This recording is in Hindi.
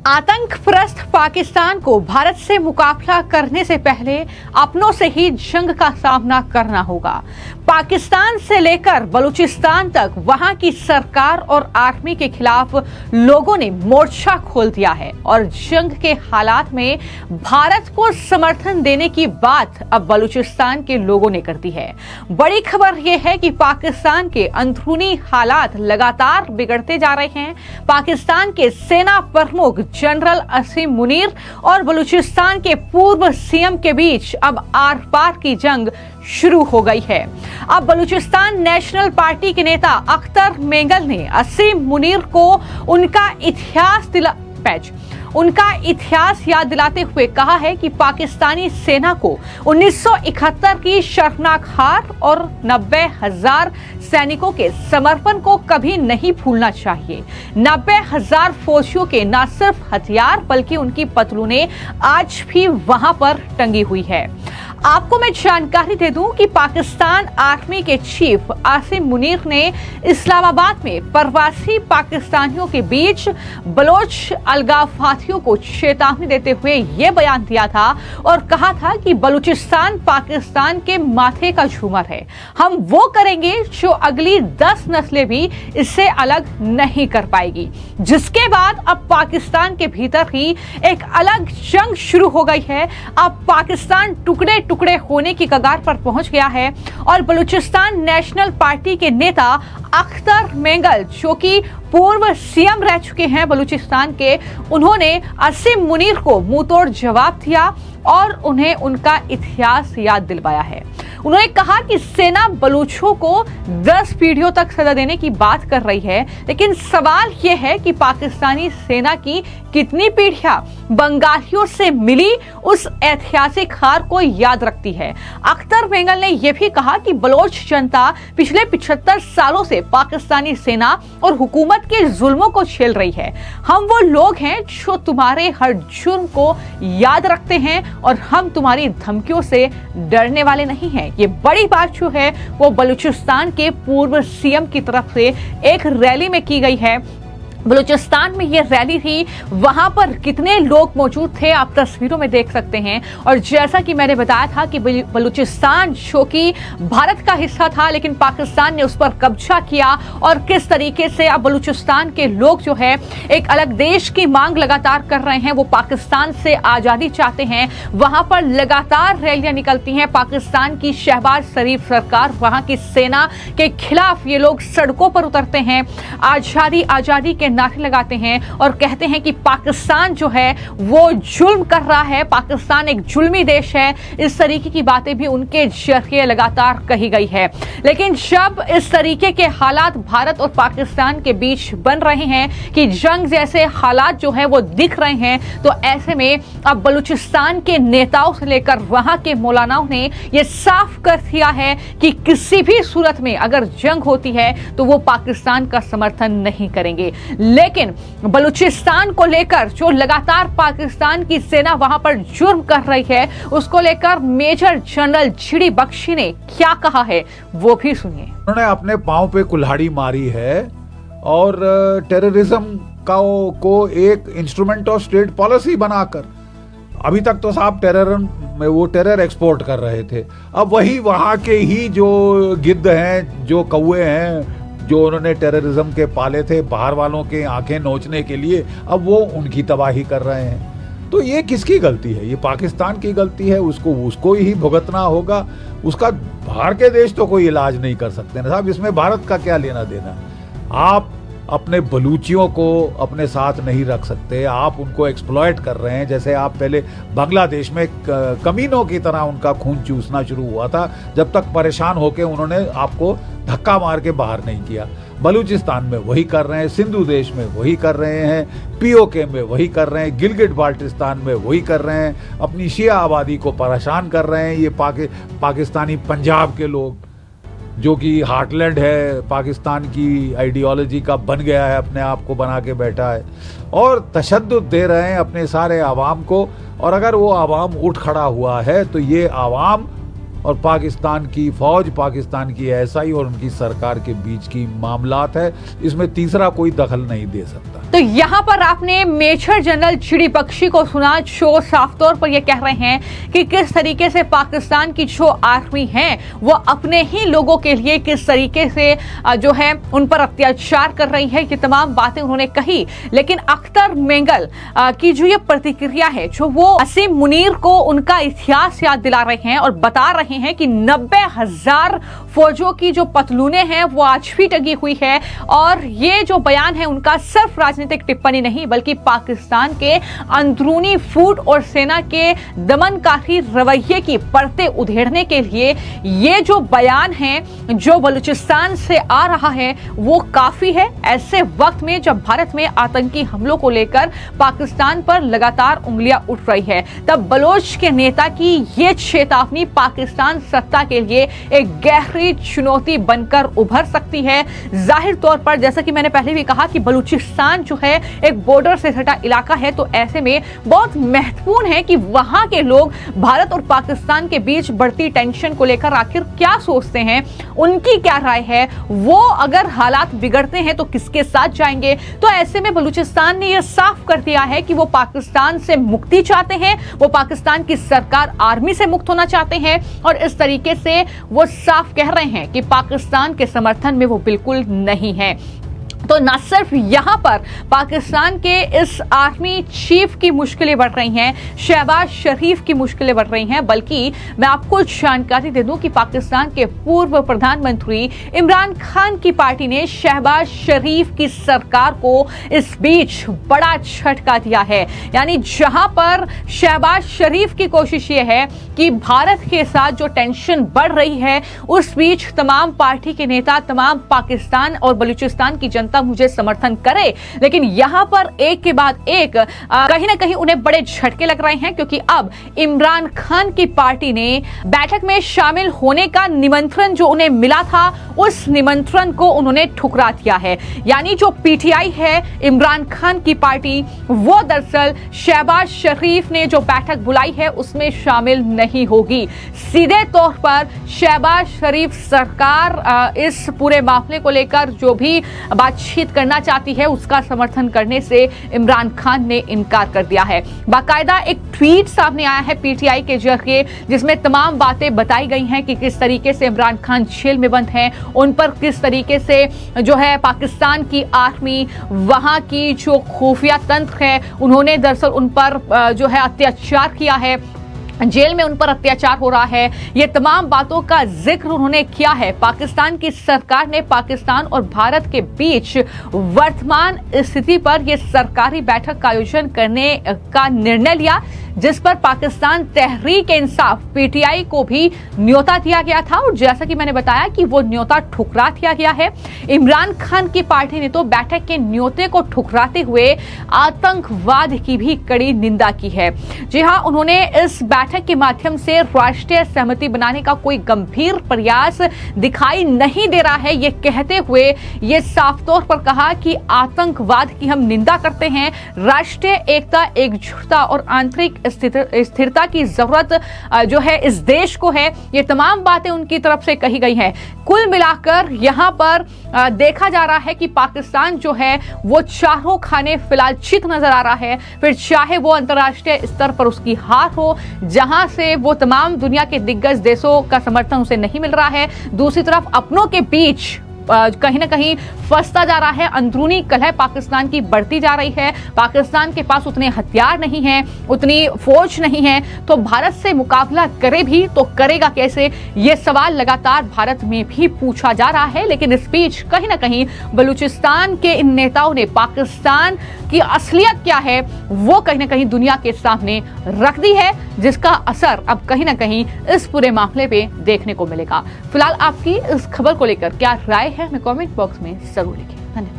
आतंकप्रस्त पाकिस्तान को भारत से मुकाबला करने से पहले अपनों से ही जंग का सामना करना होगा। पाकिस्तान से लेकर बलूचिस्तान तक वहां की सरकार और आर्मी के खिलाफ लोगों ने मोर्चा खोल दिया है और जंग के हालात में भारत को समर्थन देने की बात अब बलूचिस्तान के लोगों ने कर दी है। बड़ी खबर यह है कि पाकिस्तान के अंदरूनी हालात लगातार बिगड़ते जा रहे हैं। पाकिस्तान के सेना प्रमुख जनरल असीम मुनीर और बलूचिस्तान के पूर्व सीएम के बीच अब आर पार की जंग शुरू हो गई है। अब बलूचिस्तान नेशनल पार्टी के नेता अख्तर मेंगल ने असीम मुनीर को उनका इतिहास याद दिलाते हुए कहा है कि पाकिस्तानी सेना को 1971 की शर्मनाक हार और 90,000 सैनिकों के समर्पण को कभी नहीं भूलना चाहिए। 90,000 फौजियों के न सिर्फ हथियार बल्कि उनकी पतलूनें आज भी वहां पर टंगी हुई है। आपको मैं जानकारी दे दूं कि पाकिस्तान आर्मी के चीफ आसिम मुनीर ने इस्लामाबाद में प्रवासी पाकिस्तानियों के बीच बलोच अलगाववादियों को चेतावनी देते हुए यह बयान दिया था और कहा था कि बलूचिस्तान पाकिस्तान के माथे का झूमर है। हम वो करेंगे जो अगली 10 नस्लें भी इससे अलग नहीं कर पाएगी। जिसके बाद अब पाकिस्तान के भीतर ही एक अलग जंग शुरू हो गई है। अब पाकिस्तान टुकड़े टुकड़े होने की कगार पर पहुंच गया है और बलूचिस्तान नेशनल पार्टी के नेता अख्तर मेंगल, जो कि पूर्व सीएम रह चुके हैं बलूचिस्तान के, उन्होंने असीम मुनीर को मुंहतोड़ जवाब दिया और उन्हें उनका इतिहास याद दिलवाया है। उन्होंने कहा कि सेना बलूचों को 10 पीढ़ियों तक सजा देने की बात कर रही है, लेकिन सवाल यह है कि पाकिस्तानी सेना की कितनी पीढ़ियां बंगालियों से मिली उस ऐतिहासिक हार को याद रखती है। अख्तर मेंगल ने यह भी कहा कि बलोच जनता पिछले 75 सालों से पाकिस्तानी सेना और हुकूमत के जुल्मों को झेल रही है। हम वो लोग हैं जो तुम्हारे हर जुर्म को याद रखते हैं और हम तुम्हारी धमकियों से डरने वाले नहीं हैं। ये बड़ी बात जो है वो बलूचिस्तान के पूर्व सीएम की तरफ से एक रैली में की गई है। बलूचिस्तान में ये रैली थी, वहां पर कितने लोग मौजूद थे आप तस्वीरों में देख सकते हैं। और जैसा कि मैंने बताया था कि बलूचिस्तान जो कि भारत का हिस्सा था, लेकिन पाकिस्तान ने उस पर कब्जा किया और किस तरीके से अब बलूचिस्तान के लोग जो है एक अलग देश की मांग लगातार कर रहे हैं। वो पाकिस्तान से आजादी चाहते हैं। वहां पर लगातार रैलियां निकलती हैं। पाकिस्तान की शहबाज शरीफ सरकार, वहां की सेना के खिलाफ ये लोग सड़कों पर उतरते हैं, आजादी आजादी के नारे लगाते हैं और कहते हैं कि पाकिस्तान जो है वो जुल्म कर रहा है, पाकिस्तान एक जुल्मी देश है। इस तरीके की बातें भी उनके जरिए लगातार कही गई है। लेकिन जब इस तरीके के हालात भारत और पाकिस्तान के बीच बन रहे हैं कि जंग जैसे हालात जो है वो दिख रहे हैं, तो ऐसे में अब बलूचिस्तान के नेताओं से लेकर वहां के मौलानाओं ने यह साफ कर दिया है कि किसी भी सूरत में अगर जंग होती है तो वो पाकिस्तान का समर्थन नहीं करेंगे। लेकिन बलूचिस्तान को लेकर जो लगातार पाकिस्तान की सेना वहां पर जुर्म कर रही है, उसको लेकर मेजर जनरल जीडी बख्शी ने क्या कहा है वो भी सुनिए। उन्होंने अपने पांव पे कुल्हाड़ी मारी है और टेररिज्म को एक इंस्ट्रूमेंट ऑफ स्टेट पॉलिसी बनाकर, अभी तक तो साहब टेरर एक्सपोर्ट कर रहे थे, अब वही वहां के ही जो गिद्ध हैं, जो कौवे हैं, जो उन्होंने टेररिज्म के पाले थे बाहर वालों के आंखें नोचने के लिए, अब वो उनकी तबाही कर रहे हैं। तो ये किसकी गलती है? ये पाकिस्तान की गलती है। उसको ही भुगतना होगा। उसका बाहर के देश तो कोई इलाज नहीं कर सकते ना साहब। इसमें भारत का क्या लेना देना? आप अपने बलूचियों को अपने साथ नहीं रख सकते। आप उनको एक्सप्लॉयट कर रहे हैं। जैसे आप पहले बांग्लादेश में कमीनों की तरह उनका खून चूसना शुरू हुआ था, जब तक परेशान होकर उन्होंने आपको धक्का मार के बाहर नहीं किया। बलूचिस्तान में वही कर रहे हैं, सिंधु देश में वही कर रहे हैं, पीओके में वही कर रहे हैं, गिलगिट बाल्टिस्तान में वही कर रहे हैं। अपनी शिया आबादी को परेशान कर रहे हैं। ये पाकिस्तानी पंजाब के लोग, जो कि हार्टलैंड है पाकिस्तान की आइडियोलॉजी का, बन गया है, अपने आप को बना के बैठा है और तशद्दुद दे रहे हैं अपने सारे आवाम को। और अगर वो आवाम उठ खड़ा हुआ है तो ये आवाम और पाकिस्तान की फौज, पाकिस्तान की एएसआई और उनकी सरकार के बीच की मामलात है। इसमें तीसरा कोई दखल नहीं दे सकता। तो यहाँ पर आपने मेजर जनरल चिड़ी बख्शी को सुना, जो साफ तौर पर यह कह रहे हैं कि किस तरीके से पाकिस्तान की जो आर्मी है वो अपने ही लोगों के लिए किस तरीके से जो है उन पर अत्याचार कर रही है। ये तमाम बातें उन्होंने कही। लेकिन अख्तर मेंगल की जो ये प्रतिक्रिया है, जो वो असीम मुनीर को उनका इतिहास याद दिला रहे हैं और बता रहे हैं कि 90,000 फौजों की जो पतलूनें हैं वो आज भी टंगी हुई है। और ये जो बयान है उनका सिर्फ राजनीतिक टिप्पणी नहीं, बल्कि पाकिस्तान के अंदरूनी फूट और सेना के दमनकारी रवैये की परतें उधेड़ने के लिए ये जो बयान है जो बलूचिस्तान से आ रहा है वो काफी है। ऐसे वक्त में जब भारत में आतंकी हमलों को लेकर पाकिस्तान पर लगातार उंगलियां उठ रही है, तब बलोच के नेता की ये चेतावनी पाकिस्तान सत्ता के लिए एक गहरी चुनौती बनकर उभर सकती है। जाहिर तौर पर जैसा कि मैंने पहले भी कहा कि बलूचिस्तान जो है एक बॉर्डर से सटा इलाका है, तो ऐसे में बहुत महत्वपूर्ण है कि वहां के लोग भारत और पाकिस्तान के बीच बढ़ती टेंशन को लेकर आखिर क्या सोचते हैं, उनकी क्या राय है, वो अगर हालात बिगड़ते हैं तो किसके साथ जाएंगे। तो ऐसे में बलूचिस्तान ने यह साफ कर दिया है कि वो पाकिस्तान से मुक्ति चाहते हैं, वो पाकिस्तान की सरकार आर्मी से मुक्त होना चाहते हैं और इस तरीके से वो साफ कह रहे हैं कि पाकिस्तान के समर्थन में वो बिल्कुल नहीं है। तो न सिर्फ यहां पर पाकिस्तान के इस आर्मी चीफ की मुश्किलें बढ़ रही हैं, शहबाज शरीफ की मुश्किलें बढ़ रही हैं, बल्कि मैं आपको जानकारी दे दूं कि पाकिस्तान के पूर्व प्रधानमंत्री इमरान खान की पार्टी ने शहबाज शरीफ की सरकार को इस बीच बड़ा झटका दिया है। यानी जहां पर शहबाज शरीफ की कोशिश ये है कि भारत के साथ जो टेंशन बढ़ रही है, उस बीच तमाम पार्टी के नेता, तमाम पाकिस्तान और बलूचिस्तान की जनता मुझे समर्थन करे, लेकिन यहां पर एक के बाद एक कहीं ना कहीं उन्हें बड़े झटके लग रहे हैं, क्योंकि अब इमरान खान की पार्टी ने बैठक में शामिल होने का निमंत्रण जो उन्हें मिला था, उस निमंत्रण को उन्होंने ठुकरा दिया है। यानी जो पीटीआई है, इमरान खान की पार्टी, वो दरअसल शहबाज शरीफ ने जो बैठक बुलाई है उसमें शामिल नहीं होगी। सीधे तौर पर शहबाज शरीफ सरकार इस पूरे मामले को लेकर जो भी बातचीत करना चाहती है उसका समर्थन करने से इमरान खान ने इनकार कर दिया है। बाकायदा एक ट्वीट सामने आया है पीटीआई के जरिए, जिसमें तमाम बातें बताई गई हैं कि किस तरीके से इमरान खान जेल में बंद हैं, उन पर किस तरीके से जो है पाकिस्तान की आर्मी, वहां की जो खुफिया तंत्र है, उन्होंने दरअसल उन पर जो है अत्याचार किया है, जेल में उन पर अत्याचार हो रहा है। ये तमाम बातों का जिक्र उन्होंने किया है। पाकिस्तान की सरकार ने पाकिस्तान और भारत के बीच वर्तमान स्थिति पर यह सरकारी बैठक का आयोजन करने का निर्णय लिया, जिस पर पाकिस्तान तहरीक इंसाफ पीटीआई को भी न्योता दिया गया था और जैसा कि मैंने बताया कि वो न्योता ठुकरा दिया गया है। इमरान खान की पार्टी ने तो बैठक के न्योते को ठुकराते हुए आतंकवाद की भी कड़ी निंदा की है। जी हां, उन्होंने इस बैठक के माध्यम से राष्ट्रीय सहमति बनाने का कोई गंभीर प्रयास दिखाई नहीं दे रहा है, ये कहते हुए ये साफ तौर पर कहा कि आतंकवाद की हम निंदा करते हैं, राष्ट्रीय एकता, एकजुटता और आंतरिक स्थिरता की जरूरत जो है इस देश को है। ये तमाम बातें उनकी तरफ से कही गई हैं। कुल मिलाकर यहां पर देखा जा रहा है कि पाकिस्तान जो है वो चारों खाने फिलहाल चित नजर आ रहा है, फिर चाहे वो अंतर्राष्ट्रीय स्तर पर उसकी हार हो, जहां से वो तमाम दुनिया के दिग्गज देशों का समर्थन उसे नहीं मिल रहा है, दूसरी तरफ अपनों के बीच कहीं ना कहीं फंसता जा रहा है, अंदरूनी कलह पाकिस्तान की बढ़ती जा रही है, पाकिस्तान के पास उतने हथियार नहीं हैं, उतनी फौज नहीं है, तो भारत से मुकाबला करे भी तो करेगा कैसे, ये सवाल लगातार भारत में भी पूछा जा रहा है। लेकिन इस बीच कहीं ना कहीं बलूचिस्तान के इन नेताओं ने पाकिस्तान की असलियत क्या है वो कहीं ना कहीं दुनिया के सामने रख दी है, जिसका असर अब कहीं ना कहीं इस पूरे मामले पे देखने को मिलेगा। फिलहाल आपकी इस खबर को लेकर क्या राय है, हमें कमेंट बॉक्स में जरूर लिखें।